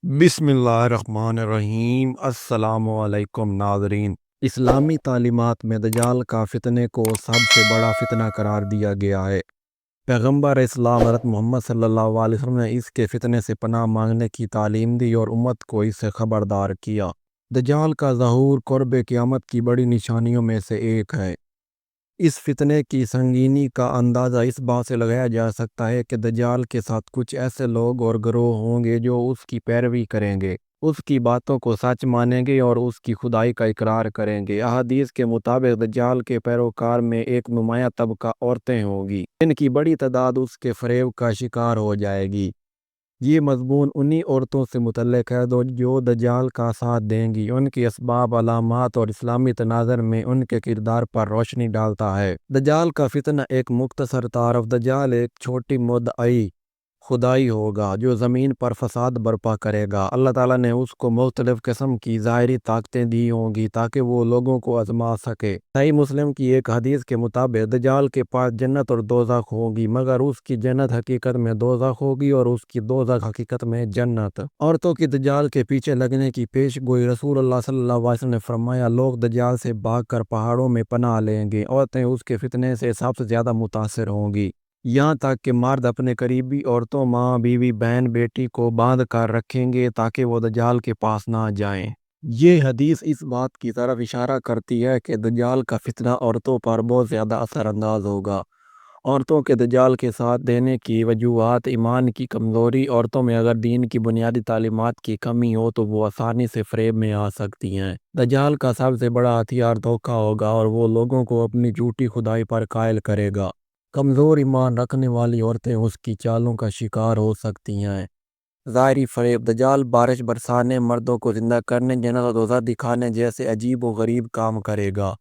बिस्मिल्लाहिर्रहमानिर्रहीम। अस्सलाम वालेकुम नाज़रीन। इस्लामी तालीमात में दज्जाल का फ़ितने को सबसे बड़ा फ़ितना करार दिया गया है। पैगम्बर इस्लाम हज़रत मोहम्मद सल्लल्लाहु अलैहि वसल्लम ने इसके फ़ितने से पनाह मांगने की तालीम दी और उम्मत को इससे ख़बरदार किया। दज्जाल का ज़हूर क़ुर्ब क़यामत की बड़ी निशानियों में से एक है। इस फितने की संगीनी का अंदाज़ा इस बात से लगाया जा सकता है कि दज्जाल के साथ कुछ ऐसे लोग और गिरोह होंगे जो उसकी पैरवी करेंगे, उसकी बातों को सच मानेंगे और उसकी खुदाई का इकरार करेंगे। अहादीस के मुताबिक दज्जाल के पैरोकार में एक नुमाया तबका औरतें होंगी, इनकी बड़ी तादाद उसके फ़रेब का शिकार हो जाएगी। ये मज़मून उन्हीं औरतों से मुतल्लिक़ है जो दज्जाल का साथ देंगी, उनकी असबाब, अलामात और इस्लामी तनाज़र में उनके किरदार पर रोशनी डालता है। दज्जाल का फितना एक मुख्तसर तारफ़। दज्जाल एक छोटी मुद्दई खुदाई होगा जो ज़मीन पर फसाद बर्पा करेगा। अल्लाह ताला ने उसको मुख्तलिफ़ किस्म की ज़ाहिरी ताकतें दी होंगी ताकि वो लोगों को आज़मा सके। सही मुस्लिम की एक हदीस के मुताबिक दज्जाल के पास जन्नत और दोज़ख होगी, मगर उसकी जन्नत हकीकत में दोज़ख होगी और उसकी दोज़ख हकीकत में जन्नत। औरतों की दज्जाल के पीछे लगने की पेश गोई। रसूलुल्लाह सल्लल्लाहु अलैहि वसल्लम ने फरमाया, लोग दज्जाल से भागकर पहाड़ों में पनाह लेंगे, औरतें उसके फितने से सबसे ज़्यादा मुतासिर होंगी। यहाँ तक कि मर्द अपने करीबी औरतों, माँ, बीवी, बहन, बेटी को बांध कर रखेंगे ताकि वो दज्जाल के पास ना जाएं। ये हदीस इस बात की तरफ इशारा करती है कि दज्जाल का फितना औरतों पर बहुत ज़्यादा असरअंदाज होगा। औरतों के दज्जाल के साथ देने की वजूहात: ईमान की कमज़ोरी। औरतों में अगर दीन की बुनियादी तालीमात की कमी हो तो वो आसानी से फ़रेब में आ सकती हैं। दज्जाल का सबसे बड़ा हथियार धोखा होगा और वो लोगों को अपनी झूठी खुदाई पर कायल करेगा। कमज़ोर ईमान रखने वाली औरतें उसकी चालों का शिकार हो सकती हैं। ज़ाहिरी फ़रेब: दज्जाल बारिश बरसाने, मर्दों को ज़िंदा करने, जन्नत और दोज़ख दिखाने जैसे अजीब व गरीब काम करेगा,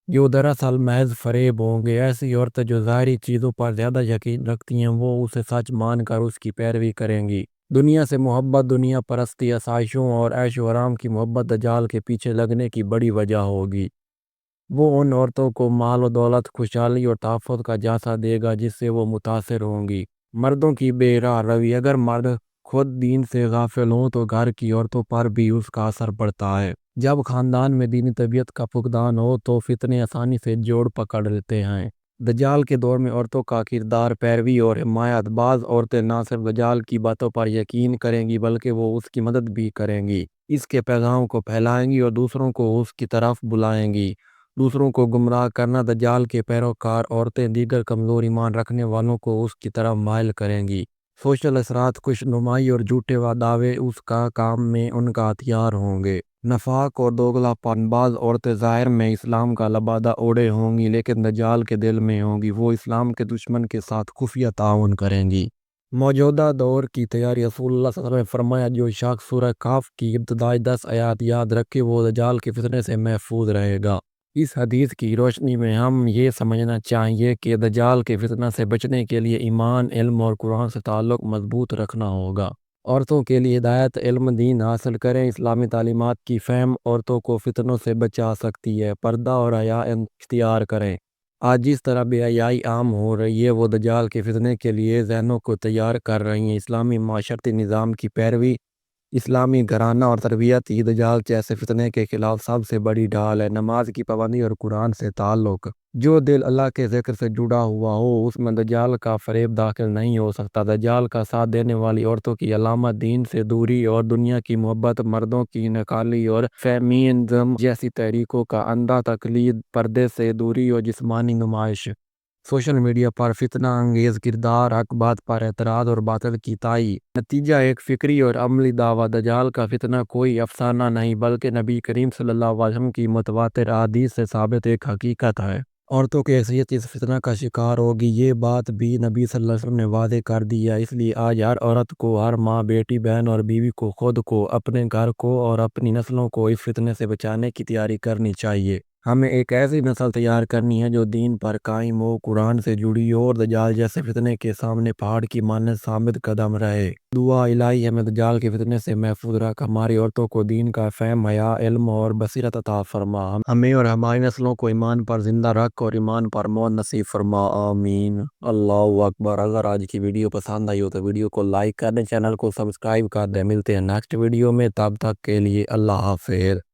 जो दरअसल महज फ़रेब होंगे। ऐसी औरतें जो ज़ाहिरी चीज़ों पर ज़्यादा यकीन रखती हैं वो उसे सच मानकर उसकी पैरवी करेंगी। दुनिया से मोहब्बत, दुनिया परस्ती, आसाइशों और ऐशो आराम की मोहब्बत दज्जाल के पीछे लगने की बड़ी वजह होगी। वो उन औरतों को माल और दौलत, खुशहाली और तहफ़्फ़ुज़ का झांसा देगा जिससे वो मुतासिर होंगी। मर्दों की बेराह रवि: अगर मर्द खुद दीन से गाफिल हों तो घर की औरतों पर भी उसका असर पड़ता है। जब ख़ानदान में दीनी तबीयत का फुकदान हो तो फितने आसानी से जोड़ पकड़ लेते हैं। दज्जाल के दौर में औरतों का किरदार, पैरवी और हिमायत: बाज़ औरतें ना सिर्फ दज्जाल की बातों पर यकीन करेंगी बल्कि वो उसकी मदद भी करेंगी, इसके पैगाम को फैलाएंगी और दूसरों को उसकी तरफ बुलाएंगी। दूसरों को गुमराह करना: दज्जाल के पैरोकार औरतें दीगर कमज़ोर ईमान रखने वालों को उसकी तरफ माइल करेंगी। सोशल असरात: खुशनुमाई और झूठे दावे उसका काम में उनका हथियार होंगे। नफाक और दोगलापन: बाज़ औरतें ज़ाहिर में इस्लाम का लबादा ओढ़े होंगी लेकिन दज्जाल के दिल में होंगी वो इस्लाम के दुश्मन के साथ खुफिया ताउन करेंगी। मौजूदा दौर की तैयारी: रसूलुल्लाह सल्लल्लाहु अलैहि वसल्लम ने फरमाया, जो शख्स सूरह काफ की इब्तदाई 10 आयात याद रखे वो दज्जाल के फितने से महफूज रहेगा। इस हदीस की रोशनी में हम ये समझना चाहिए कि दज्जाल के फितना से बचने के लिए ईमान, इल्म और कुरान से ताल्लुक़ मजबूत रखना होगा। औरतों के लिए हिदायत: इल्म दीन हासिल करें। इस्लामी तालीमात की फ़हम औरतों को फितनों से बचा सकती है। पर्दा और हया इख्तियार करें। आज जिस तरह बेहयाई आम हो रही है वो दज्जाल के फितने के लिए ज़हनों को तैयार कर रही है। इस्लामी माशरती निज़ाम की पैरवी, इस्लामी घराना और तरबियत ही दज्जाल जैसे फितने के खिलाफ सबसे बड़ी ढाल है। नमाज की पाबंदी और कुरान से ताल्लुक़: जो दिल अल्लाह के ज़िक्र से जुड़ा हुआ हो उसमें दज्जाल का फ़रेब दाखिल नहीं हो सकता। दज्जाल का साथ देने वाली औरतों की अलामत दीन से दूरी और दुनिया की मोहब्बत, मर्दों की नकाली और फेमिनिज़्म जैसी तहरीकों का अंधा तकलीद, पर्दे से दूरी और जिस्मानी नुमाइश। सोशल मीडिया पर फितना अंगेज़ किरदार, हक बात पर एतराज़ और बातिल की ताई। नतीजा एक फ़िक्री और अमली दावा: दज्जाल का फितना कोई अफसाना नहीं बल्कि नबी करीम सल्लल्लाहु अलैहि वसल्लम की मुतवातिर अहादीस से साबित एक हकीकत है। औरतों की हैसियत इस फितना का शिकार होगी, ये बात भी नबी सल्लल्लाहु अलैहि वसल्लम ने वादे कर दी है। इसलिए आज हर औरत को, हर माँ, बेटी, बहन और बीवी को खुद को, अपने घर को और अपनी नस्लों को इस फितने से बचाने की तैयारी करनी चाहिए। ہمیں ایک ایسی نسل تیار کرنی ہے جو دین پر قائم ہو، قرآن سے جڑی ہو اور دجال جیسے فتنے کے سامنے پہاڑ کی مانند ثابت قدم رہے۔ دعا الہی ہمیں دجال کے فتنے سے محفوظ رکھ، ہماری عورتوں کو دین کا فہم، حیا، علم اور بصیرت عطا فرما، ہمیں اور ہماری نسلوں کو ایمان پر زندہ رکھ اور ایمان پر موت نصیب فرما، آمین۔ اللہ اکبر۔ اگر آج کی ویڈیو پسند آئی ہو تو ویڈیو کو لائک کر دیں، چینل کو سبسکرائب کر دیں۔ ملتے ہیں نیکسٹ ویڈیو میں، تب تک کے لیے اللہ حافظ۔